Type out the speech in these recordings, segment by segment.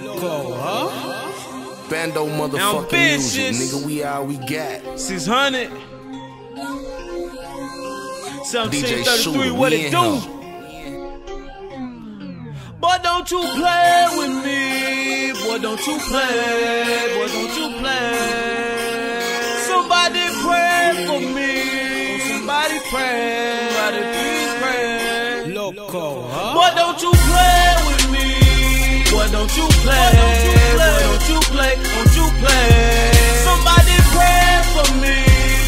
Loco, huh? Bando motherfucking music, nigga, we all we got. 600 1733, what it do? Boy, don't you play with me. Boy, don't you play. Boy, don't you play. Somebody pray for me. Somebody pray. Somebody please pray. Loco, huh? Boy, don't you play with me. Boy, don't you play. Boy, don't you play. Don't you play. Somebody pray for me.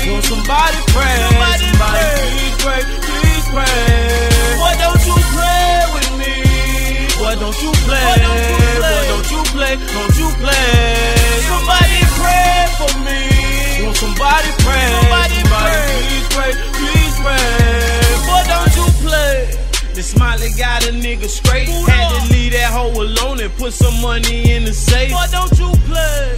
Will somebody pray? Somebody please pray. Please pray. Boy, don't you play with me. Boy, don't you play. Boy, don't you play. Don't you play. Somebody pray for me. Will somebody pray? Somebody please pray. Please pray. Boy, don't you play. The smiley got a nigga straight. Had to leave that hoe alone and put some money in the safe. Boy, don't you play.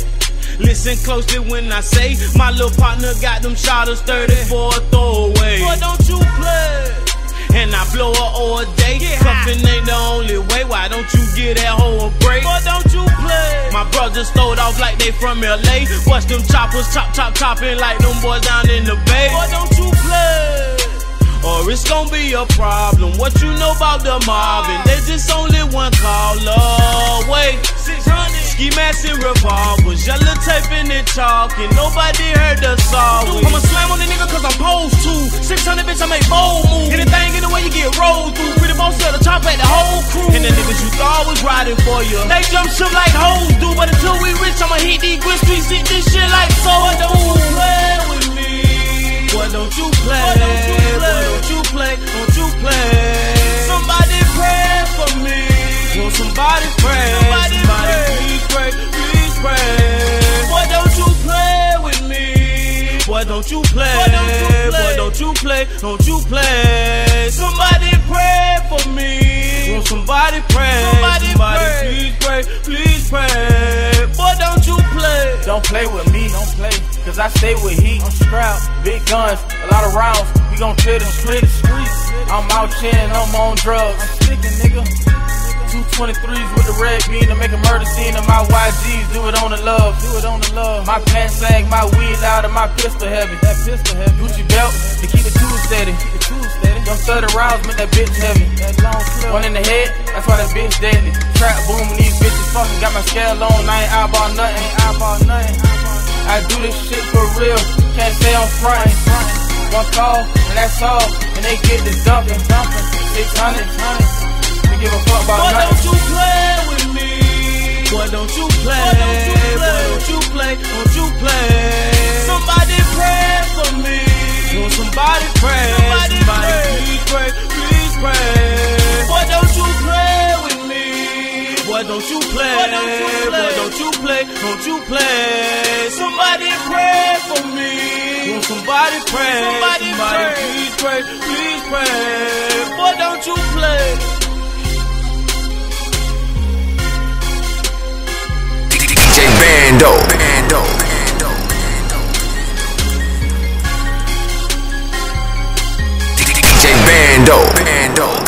Listen closely when I say my little partner got them shotters 30 for a throwaway. Boy, don't you play. And I blow her all day. Cuffin' ain't the only way. Why don't you give that hoe a break? Boy, don't you play. My brothers throwed off like they from LA. Watch them choppers chopping like them boys down in the bay. Boy, don't you play. Or it's gon' be a problem. What you know about the Marvin? There's just only one call away. 600 ski masks and revolvers, yellow taping and chalking. Nobody heard the song. I'ma slam on the nigga cause I'm supposed to. 600 bitch, I make bold moves. Anything in the way you get rolled through. We the boss of the chop at the whole crew. And the niggas you thought was riding for you, they jump ship like hoes do. But until we rich, I'ma hit these good streets, hit this shit like so. Don't you play with me. Boy, don't you play. Boy, don't you play. Don't you play. Somebody pray for me. Will somebody pray? Somebody please pray. Please pray. Boy, don't you play with me. Boy, don't you play. Boy, don't you play. Don't you play. Somebody pray for me. Will somebody pray? Somebody please pray. Please pray. Boy, don't you play. Don't play with me. Don't play. Cause I stay with heat. I'm strapped, big guns, a lot of rounds. We gon' clear the streets. I'm out chin, I'm on drugs. I'm sticking, nigga. 223s with the red bean to make a murder scene. And my YGs do it on the love. Do it on the love. My pants sag, my weed loud, and my pistol heavy. That pistol heavy. Gucci belt to keep the tools steady. Them 30 rounds make that bitch heavy. That long clip. One in the head, that's why that bitch deadly. Trap booming, these bitches fucking got my scale on. I ain't eyeball nothing. I do this shit for real, can't say I'm frontin'. One call, and that's all, and they get the dumping. 600, they give a fuck about nothing. Boy, don't you play with me. Boy, don't you play. Boy, don't you play. Don't you play. Somebody pray for me. Will somebody pray? Somebody please pray. Please pray. Boy, don't you play with me. Boy, don't you play. Boy, don't you play. Don't you play. Somebody pray for me. Will somebody pray? Somebody please pray. Please pray. Boy, don't you play. DJ Bando. DJ Bando.